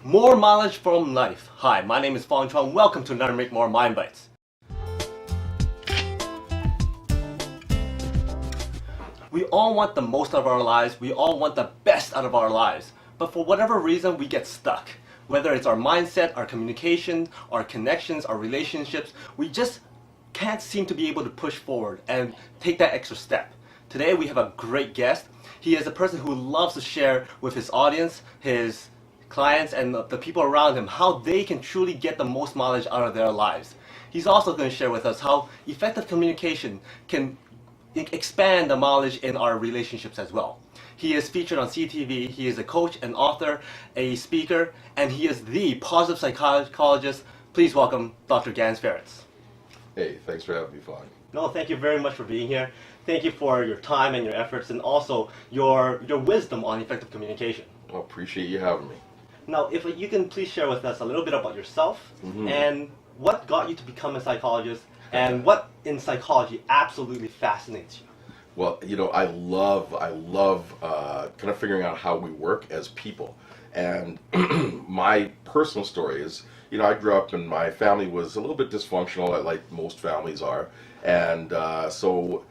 More mileage from life. Hi, my name is Fong Chuan. Welcome to another Make More Mind Bites. We all want the most out of our lives. We all want the best out of our lives. But for whatever reason, we get stuck. Whether it's our mindset, our communication, our connections, our relationships, we just can't seem to be able to push forward and take that extra step. Today we have a great guest. He is a person who loves to share with his audience, his clients, and the people around him how they can truly get the most mileage out of their lives. He's also going to share with us how effective communication can expand the mileage in our relationships as well. He is featured on CTV. He is a coach, an author, a speaker, and he is the positive psychologist. Please welcome Dr. Ganz Ferrance. Hey, thanks for having me, Fong. No, thank you very much for being here. Thank you for your time and your efforts, and also your wisdom on effective communication. Well, appreciate you having me. Now, if you can please share with us a little bit about yourself and what got you to become a psychologist and what in psychology absolutely fascinates you. Well, I love kind of figuring out how we work as people. And my personal story is, I grew up and my family was a little bit dysfunctional, like most families are. And so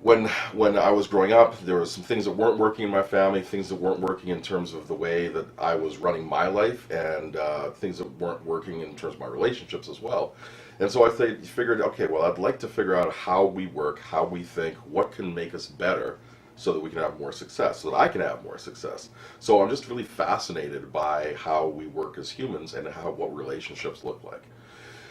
when I was growing up, there were some things that weren't working in my family, things that weren't working in terms of the way that I was running my life, and things that weren't working in terms of my relationships as well. And so I figured, okay, well, I'd like to figure out how we work, how we think, what can make us better so that we can have more success, so that I can have more success. So I'm just really fascinated by how we work as humans and what relationships look like.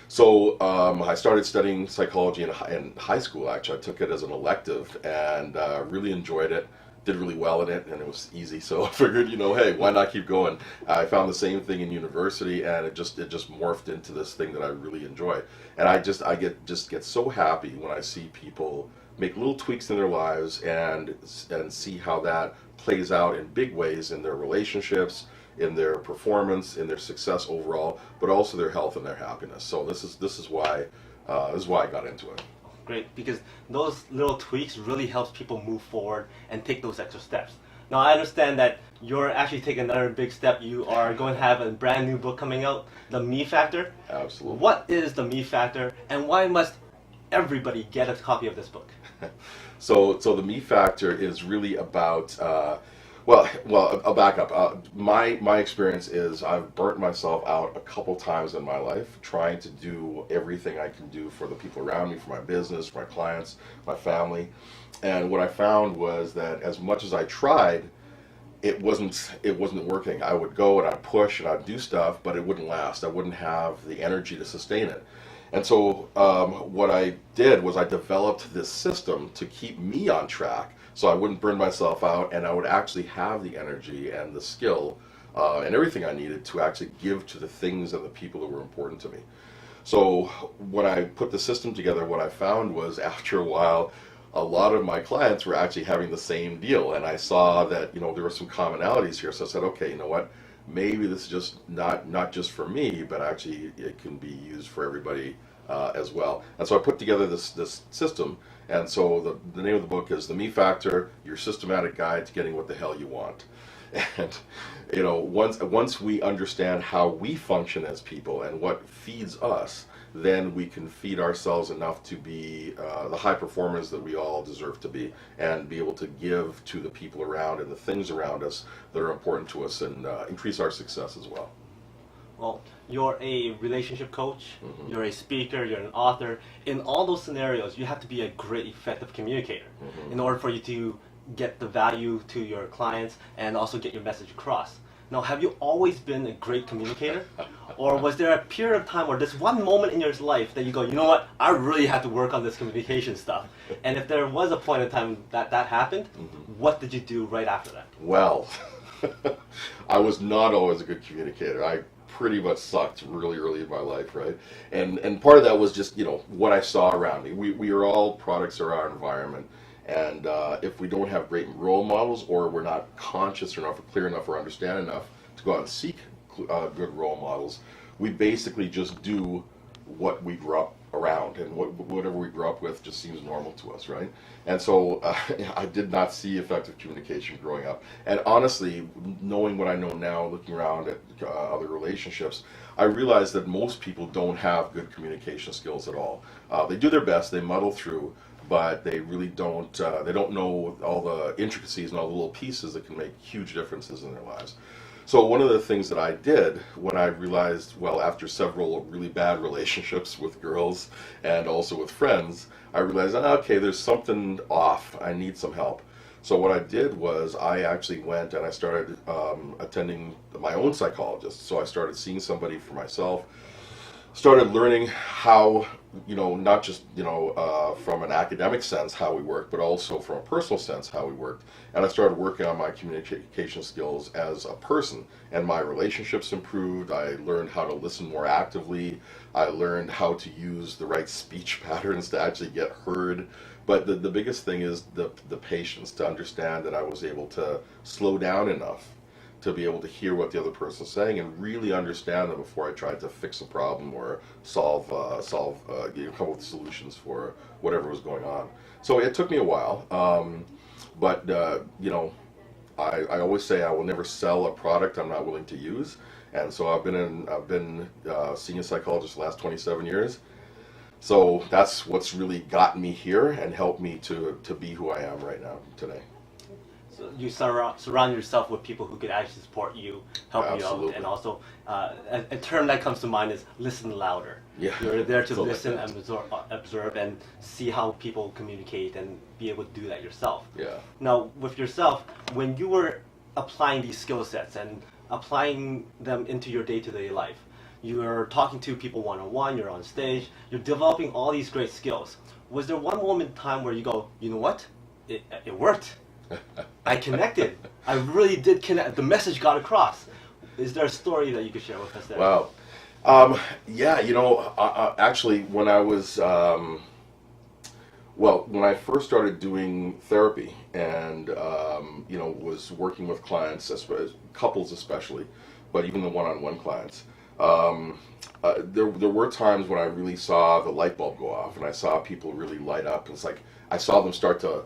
So I started studying psychology in high school. Actually, I took it as an elective and really enjoyed it. Did really well in it, and it was easy. So I figured, hey, why not keep going? I found the same thing in university, and it just morphed into this thing that I really enjoy. And I get so happy when I see people make little tweaks in their lives and see how that plays out in big ways in their relationships, in their performance, in their success overall, but also their health and their happiness. So this is why I got into it. Great, because those little tweaks really helps people move forward and take those extra steps. Now I understand that you're actually taking another big step. You are going to have a brand new book coming out, The Me Factor. Absolutely. What is The Me Factor, and why must everybody get a copy of this book? So the Me Factor is really about well, I'll back up. My experience is I've burnt myself out a couple times in my life trying to do everything I can do for the people around me, for my business, for my clients, my family. And what I found was that as much as I tried, it wasn't working. I would go and I'd push and I'd do stuff, but it wouldn't last. I wouldn't have the energy to sustain it. And so what I did was I developed this system to keep me on track so I wouldn't burn myself out, and I would actually have the energy and the skill and everything I needed to actually give to the things and the people that were important to me. So when I put the system together, what I found was after a while, a lot of my clients were actually having the same deal, and I saw that there were some commonalities here. So I said, okay, you know what? Maybe this is just not just for me, but actually it can be used for everybody as well. And so I put together this system. And so the name of the book is The Me Factor: Your Systematic Guide to Getting What the Hell You Want. And once we understand how we function as people and what feeds us, then we can feed ourselves enough to be the high performers that we all deserve to be, and be able to give to the people around and the things around us that are important to us, and increase our success as well. Well, you're a relationship coach, you're a speaker, you're an author. In all those scenarios, you have to be a great, effective communicator in order for you to get the value to your clients and also get your message across. Now, have you always been a great communicator? Or was there a period of time or this one moment in your life that you go, you know what, I really have to work on this communication stuff? And if there was a point in time that happened, what did you do right after that? Well, I was not always a good communicator. I pretty much sucked really early in my life, right? And part of that was just, what I saw around me. We are all products of our environment. And if we don't have great role models, or we're not conscious enough or clear enough or understand enough to go out and seek good role models, we basically just do what we grew up around, and whatever we grew up with just seems normal to us, right? And so I did not see effective communication growing up. And honestly, knowing what I know now, looking around at other relationships, I realized that most people don't have good communication skills at all. They do their best, they muddle through, but they really don't. They don't know all the intricacies and all the little pieces that can make huge differences in their lives. So one of the things that I did when I realized, well, after several really bad relationships with girls and also with friends, I realized, okay, there's something off. I need some help. So what I did was I actually went and I started attending my own psychologist. So I started seeing somebody for myself, started learning how, not just, from an academic sense how we work, but also from a personal sense how we worked. And I started working on my communication skills as a person, and my relationships improved. I learned how to listen more actively. I learned how to use the right speech patterns to actually get heard. But the biggest thing is the patience, to understand that I was able to slow down enough to be able to hear what the other person's saying and really understand them before I tried to fix a problem or come up with solutions for whatever was going on. So it took me a while, but I always say I will never sell a product I'm not willing to use, and so I've been senior psychologist the last 27 years. So that's what's really gotten me here and helped me to be who I am right now today. So you surround yourself with people who could actually support you, help Absolutely. you out, and also a term that comes to mind is listen louder. Yeah. You're there to So listen like and observe and see how people communicate and be able to do that yourself. Yeah. Now, with yourself, when you were applying these skill sets and applying them into your day-to-day life, you're talking to people one-on-one, you're on stage, you're developing all these great skills. Was there one moment in time where you go, you know what? It worked. I connected. I really did connect. The message got across. Is there a story that you could share with us there? Wow. Yeah, actually, when I was, when I first started doing therapy and, was working with clients, couples especially, but even the one-on-one clients, there were times when I really saw the light bulb go off and I saw people really light up. And it's like, I saw them start to,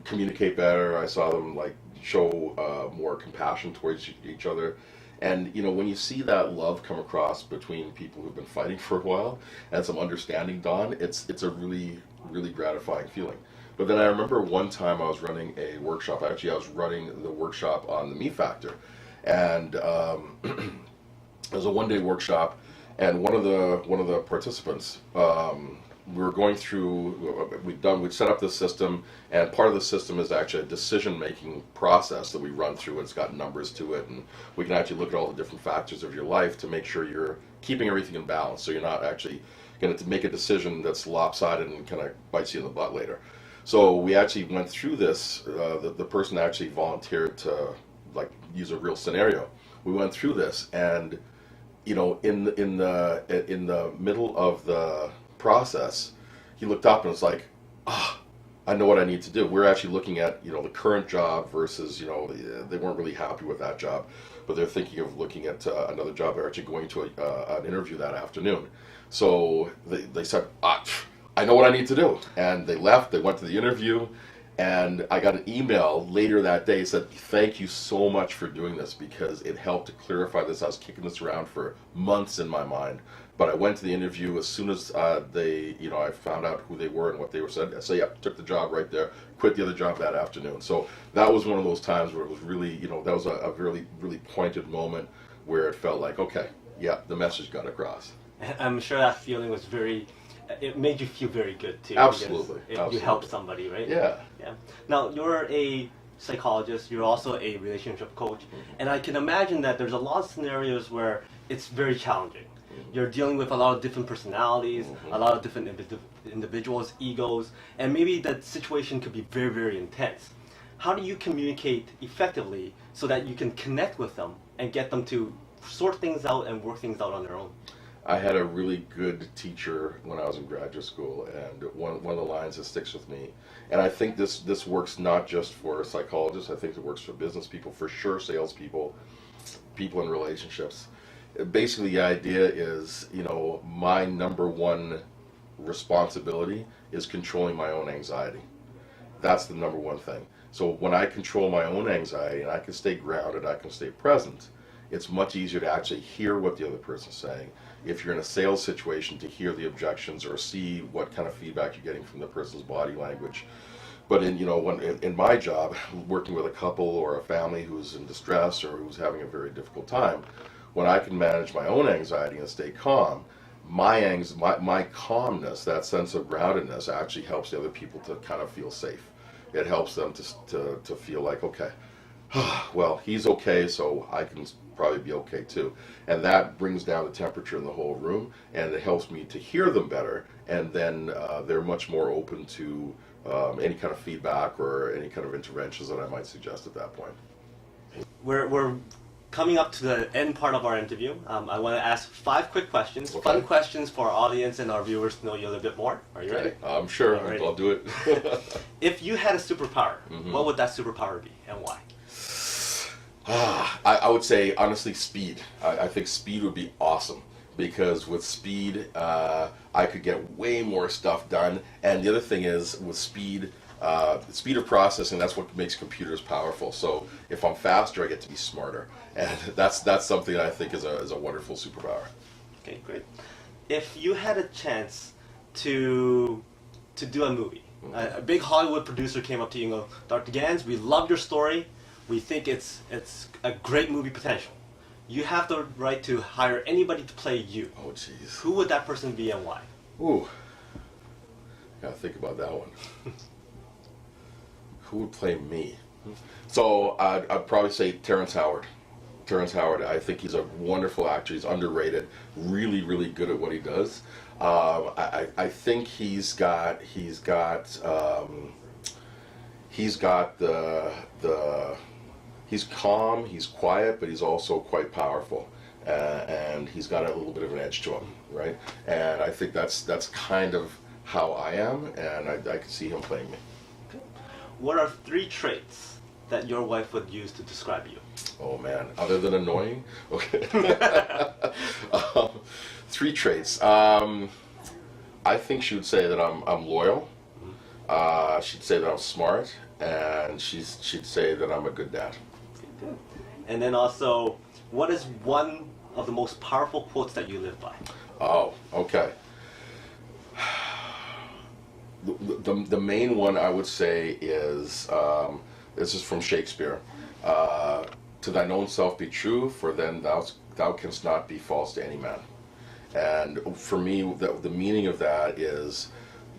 communicate better. I saw them show more compassion towards each other. And when you see that love come across between people who've been fighting for a while and some understanding dawn, it's a really, really gratifying feeling. But then I remember one time I was running a workshop. Actually, I was running the workshop on the me factor, and it was a one-day workshop. And one of the participants, we were going through, we'd set up this system, and part of the system is actually a decision-making process that we run through. It's got numbers to it, and we can actually look at all the different factors of your life to make sure you're keeping everything in balance, so you're not actually going to make a decision that's lopsided and kind of bites you in the butt later. So we actually went through this. The person actually volunteered to use a real scenario. We went through this, and in the middle of the process, he looked up and was like, I know what I need to do. We're actually looking at, the current job versus, they weren't really happy with that job, but they're thinking of looking at another job. They're actually going to an interview that afternoon. So they said, I know what I need to do. And they left, they went to the interview, and I got an email later that day that said, thank you so much for doing this, because it helped to clarify this. I was kicking this around for months in my mind. But I went to the interview as soon as I found out who they were and what they were said. I said, yeah, took the job right there, quit the other job that afternoon. So that was one of those times where it was really, that was a really, really pointed moment where it felt like, okay, yeah, the message got across. I'm sure that feeling was it made you feel very good too. Absolutely. You helped somebody, right? Yeah. Yeah. Now, you're a psychologist, you're also a relationship coach, and I can imagine that there's a lot of scenarios where it's very challenging. You're dealing with a lot of different personalities, a lot of different individuals, egos, and maybe that situation could be very, very intense. How do you communicate effectively so that you can connect with them and get them to sort things out and work things out on their own? I had a really good teacher when I was in graduate school, and one of the lines that sticks with me, and I think this works not just for psychologists, I think it works for business people, for sure salespeople, people in relationships, basically the idea is, my number one responsibility is controlling my own anxiety. That's the number one thing. So when I control my own anxiety and I can stay grounded, I can stay present, it's much easier to actually hear what the other person's saying. If you're in a sales situation, to hear the objections or see what kind of feedback you're getting from the person's body language. But in my job, working with a couple or a family who's in distress or who's having a very difficult time, when I can manage my own anxiety and stay calm, my calmness, that sense of groundedness, actually helps the other people to kind of feel safe. It helps them to feel like, okay, well, he's okay, so I can probably be okay too. And that brings down the temperature in the whole room, and it helps me to hear them better, and then they're much more open to any kind of feedback or any kind of interventions that I might suggest at that point. We're coming up to the end part of our interview. I want to ask 5 quick questions, Okay. fun questions for our audience and our viewers to know you a little bit more. Are you ready? I'm sure. Alrighty. I'll do it. If you had a superpower, what would that superpower be and why? I would say, honestly, speed. I think speed would be awesome, because with speed, I could get way more stuff done. And the other thing is, with speed, the speed of processing, that's what makes computers powerful. So if I'm faster, I get to be smarter. And that's something that I think is a wonderful superpower. Okay, great. If you had a chance to do a movie, a big Hollywood producer came up to you and go, Dr. Ganz, we love your story. We think it's a great movie potential. You have the right to hire anybody to play you. Oh, jeez. Who would that person be and why? Ooh. Gotta think about that one. Who would play me? So I'd probably say Terrence Howard. Terrence Howard, I think he's a wonderful actor. He's underrated. Really, really good at what he does. I think he's got he's calm, he's quiet, but he's also quite powerful, and he's got a little bit of an edge to him, right? And I think that's kind of how I am, and I can see him playing me. Okay. What are 3 traits that your wife would use to describe you? Oh man, other than annoying? Okay. 3 traits. I think she would say that I'm loyal. She'd say that I'm smart, and she'd say that I'm a good dad. Good. And then also, what is one of the most powerful quotes that you live by? Oh, okay. The main one I would say is, this is from Shakespeare, to thine own self be true, for then thou canst not be false to any man. And for me, the meaning of that is,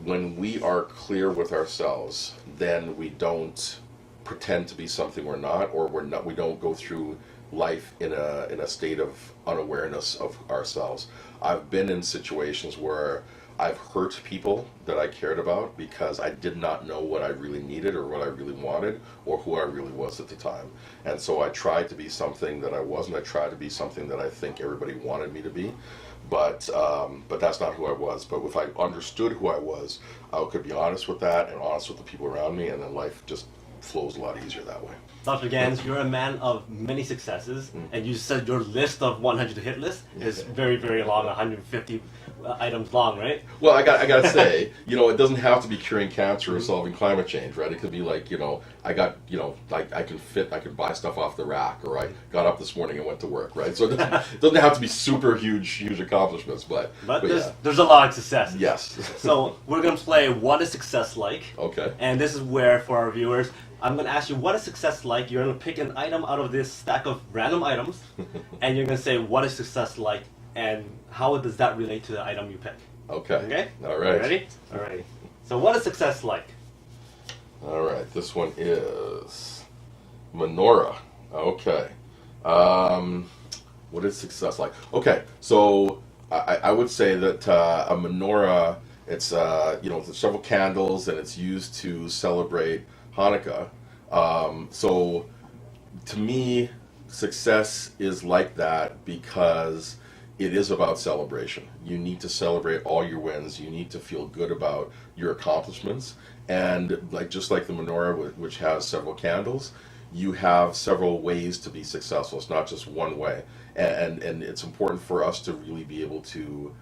when we are clear with ourselves, then we don't pretend to be something we're not, or we don't go through life in a state of unawareness of ourselves. I've been in situations where I've hurt people that I cared about because I did not know what I really needed or what I really wanted or who I really was at the time. And so I tried to be something that I wasn't. I tried to be something that I think everybody wanted me to be. But that's not who I was. But if I understood who I was, I could be honest with that and honest with the people around me, and then life just flows a lot easier that way. Dr. Ganz, you're a man of many successes, and you said your list of 100 hit list is very, very long, 150 items long, right? Well, I got to say, it doesn't have to be curing cancer or solving climate change, right? It could be like, I got, like I can buy stuff off the rack, or I got up this morning and went to work, right? So it doesn't have to be super huge accomplishments, but there's a lot of successes. Yes. So we're going to play What is Success Like? Okay. And this is where, for our viewers, I'm going to ask you, what is success like? You're going to pick an item out of this stack of random items, and you're going to say, what is success like, and how does that relate to the item you pick? Okay. Okay? All right. You ready? All right. So what is success like? All right. This one is menorah. Okay. What is success like? Okay. So I would say that a menorah, it's there's several candles, and it's used to celebrate Hanukkah. So to me, success is like that because it is about celebration. You need to celebrate all your wins. You need to feel good about your accomplishments. And just like the menorah, which has several candles, you have several ways to be successful. It's not just one way, and it's important for us to really be able to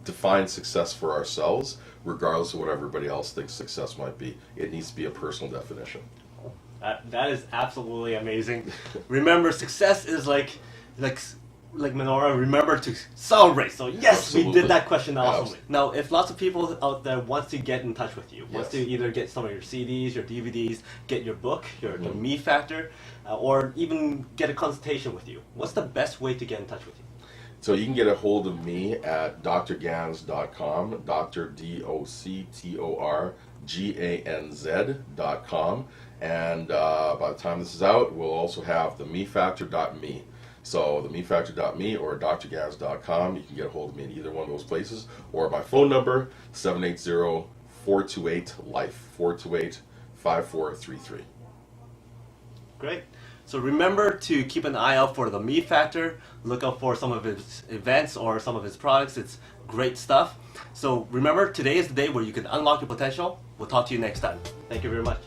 define success for ourselves, regardless of what everybody else thinks success might be. It needs to be a personal definition. That is absolutely amazing. Remember, success is like Menorah. Remember to celebrate. So yes, Absolutely. we did that question awesomely. Absolutely. Now, if lots of people out there wants to get in touch with you, wants Yes. to either get some of your CDs, your DVDs, get your book, the Me Factor, or even get a consultation with you, what's the best way to get in touch with you? So you can get a hold of me at drgans.com, Dr. DoctorGanz.com, and by the time this is out, we'll also have the mefactor.me. So the mefactor.me or drgans.com, you can get a hold of me in either one of those places, or my phone number, 780-428-LIFE, 428-5433. Great. So remember to keep an eye out for the Me Factor. Look out for some of his events or some of his products. It's great stuff. So remember, today is the day where you can unlock your potential. We'll talk to you next time. Thank you very much.